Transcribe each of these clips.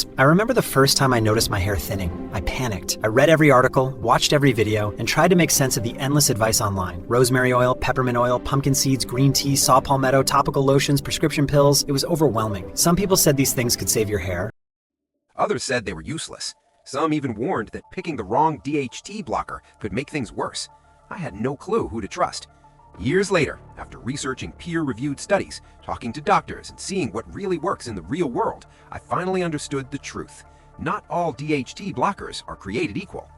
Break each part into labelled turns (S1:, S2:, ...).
S1: this. I remember the first time I noticed my hair thinning. I panicked. I read every article, watched every video, and tried to make sense of the endless advice online. Rosemary oil, peppermint oil, pumpkin seeds, green tea, saw palmetto, topical lotions, prescription pills. It was overwhelming. Some people said these things could save your hair.
S2: Others said they were useless. Some even warned that picking the wrong DHT blocker could make things worse. I had no clue who to trust. Years later, after researching peer-reviewed studies, talking to doctors, and seeing what really works in the real world, I finally understood the truth. Not all DHT blockers are created equal.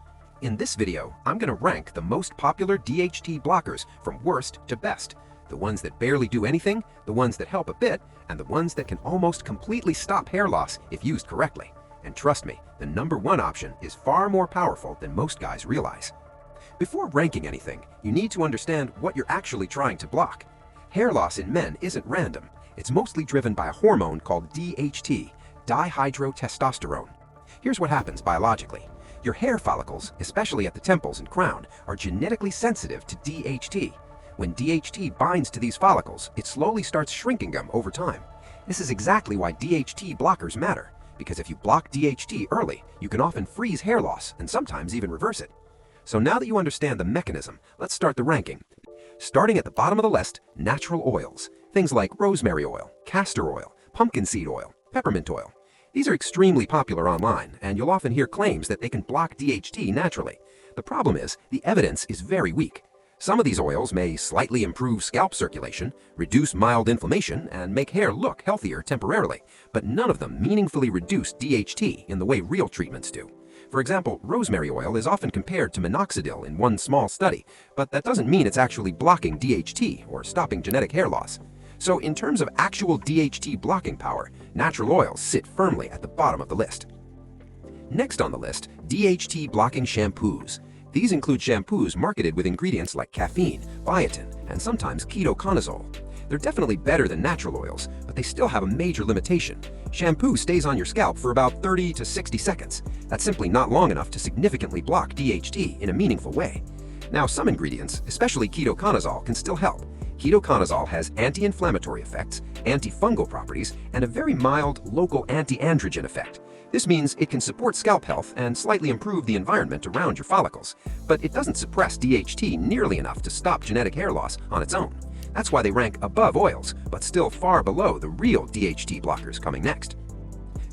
S2: In this video, I'm going to rank the most popular DHT blockers from worst to best. The ones that barely do anything, the ones that help a bit, and the ones that can almost completely stop hair loss if used correctly. And trust me, the number one option is far more powerful than most guys realize. Before ranking anything, you need to understand what you're actually trying to block. Hair loss in men isn't random. It's mostly driven by a hormone called DHT, dihydrotestosterone. Here's what happens biologically. Your hair follicles, especially at the temples and crown, are genetically sensitive to DHT. When DHT binds to these follicles, it slowly starts shrinking them over time. This is exactly why DHT blockers matter, because if you block DHT early, you can often freeze hair loss and sometimes even reverse it. So now that you understand the mechanism, let's start the ranking. Starting at the bottom of the list, natural oils. Things like rosemary oil, castor oil, pumpkin seed oil, peppermint oil. These are extremely popular online, and you'll often hear claims that they can block DHT naturally. The problem is, the evidence is very weak. Some of these oils may slightly improve scalp circulation, reduce mild inflammation, and make hair look healthier temporarily, but none of them meaningfully reduce DHT in the way real treatments do. For example, rosemary oil is often compared to minoxidil in one small study, but that doesn't mean it's actually blocking DHT or stopping genetic hair loss. So in terms of actual DHT blocking power, natural oils sit firmly at the bottom of the list. Next on the list, DHT blocking shampoos. These include shampoos marketed with ingredients like caffeine, biotin, and sometimes ketoconazole. They're definitely better than natural oils, but they still have a major limitation. Shampoo stays on your scalp for about 30 to 60 seconds. That's simply not long enough to significantly block DHT in a meaningful way. Now, some ingredients, especially ketoconazole, can still help. Ketoconazole has anti-inflammatory effects, antifungal properties, and a very mild local anti-androgen effect. This means it can support scalp health and slightly improve the environment around your follicles, but it doesn't suppress DHT nearly enough to stop genetic hair loss on its own. That's why they rank above oils, but still far below the real DHT blockers coming next.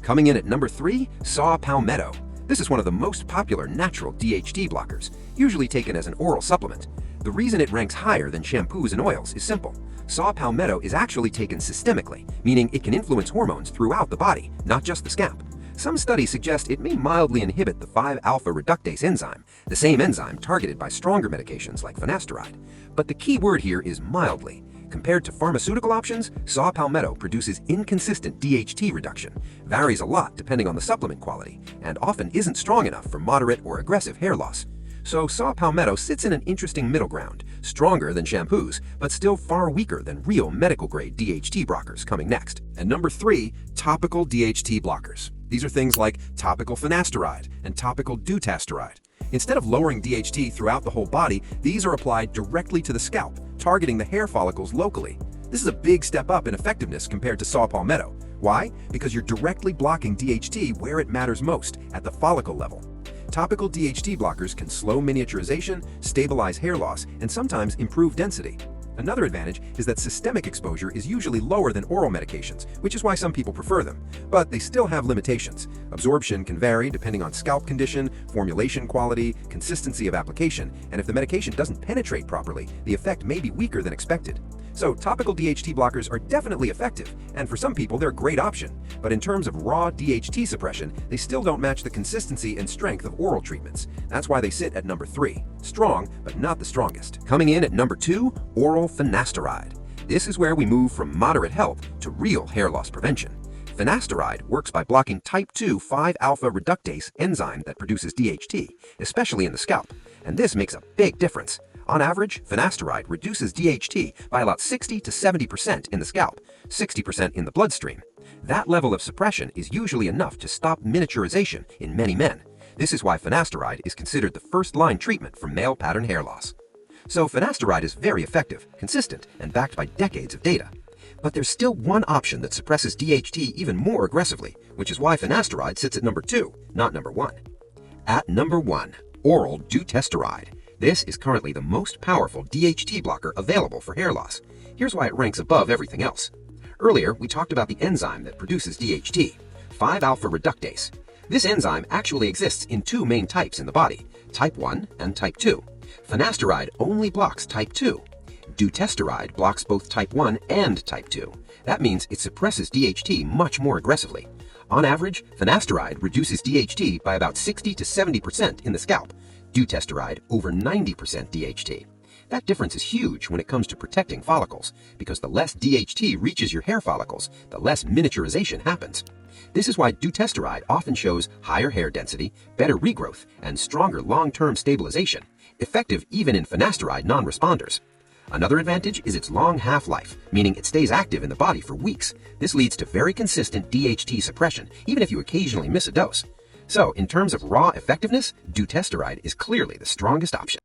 S2: Coming in at number 3, saw palmetto. This is one of the most popular natural DHT blockers, usually taken as an oral supplement. The reason it ranks higher than shampoos and oils is simple. Saw palmetto is actually taken systemically, meaning it can influence hormones throughout the body, not just the scalp. Some studies suggest it may mildly inhibit the 5-alpha reductase enzyme, the same enzyme targeted by stronger medications like finasteride. But the key word here is mildly. Compared to pharmaceutical options, saw palmetto produces inconsistent DHT reduction, varies a lot depending on the supplement quality, and often isn't strong enough for moderate or aggressive hair loss. So saw palmetto sits in an interesting middle ground, stronger than shampoos, but still far weaker than real medical-grade DHT blockers coming next. And number 3, topical DHT blockers. These are things like topical finasteride and topical dutasteride. Instead of lowering DHT throughout the whole body, these are applied directly to the scalp, targeting the hair follicles locally. This is a big step up in effectiveness compared to saw palmetto. Why? Because you're directly blocking DHT where it matters most, at the follicle level. Topical DHT blockers can slow miniaturization, stabilize hair loss, and sometimes improve density. Another advantage is that systemic exposure is usually lower than oral medications, which is why some people prefer them. But they still have limitations. Absorption can vary depending on scalp condition, formulation quality, consistency of application, and if the medication doesn't penetrate properly, the effect may be weaker than expected. So topical DHT blockers are definitely effective, and for some people they're a great option. But in terms of raw DHT suppression, they still don't match the consistency and strength of oral treatments. That's why they sit at number 3. Strong, but not the strongest. Coming in at number 2, oral finasteride. This is where we move from moderate help to real hair loss prevention. Finasteride works by blocking type 2 5-alpha reductase enzyme that produces DHT, especially in the scalp, and this makes a big difference. On average, finasteride reduces DHT by about 60 to 70% in the scalp, 60% in the bloodstream. That level of suppression is usually enough to stop miniaturization in many men. This is why finasteride is considered the first-line treatment for male pattern hair loss. So finasteride is very effective, consistent, and backed by decades of data. But there's still one option that suppresses DHT even more aggressively, which is why finasteride sits at number 2, not number 1. At number 1, oral dutasteride. This is currently the most powerful DHT blocker available for hair loss. Here's why it ranks above everything else. Earlier, we talked about the enzyme that produces DHT, 5-alpha reductase. This enzyme actually exists in 2 main types in the body, type 1 and type 2. Finasteride only blocks type 2. Dutasteride blocks both type 1 and type 2. That means it suppresses DHT much more aggressively. On average, finasteride reduces DHT by about 60 to 70% in the scalp, dutasteride over 90% DHT. That difference is huge when it comes to protecting follicles, because the less DHT reaches your hair follicles, the less miniaturization happens. This is why dutasteride often shows higher hair density, better regrowth, and stronger long-term stabilization, effective even in finasteride non-responders. Another advantage is its long half-life, meaning it stays active in the body for weeks. This leads to very consistent DHT suppression, even if you occasionally miss a dose. So, in terms of raw effectiveness, dutasteride is clearly the strongest option.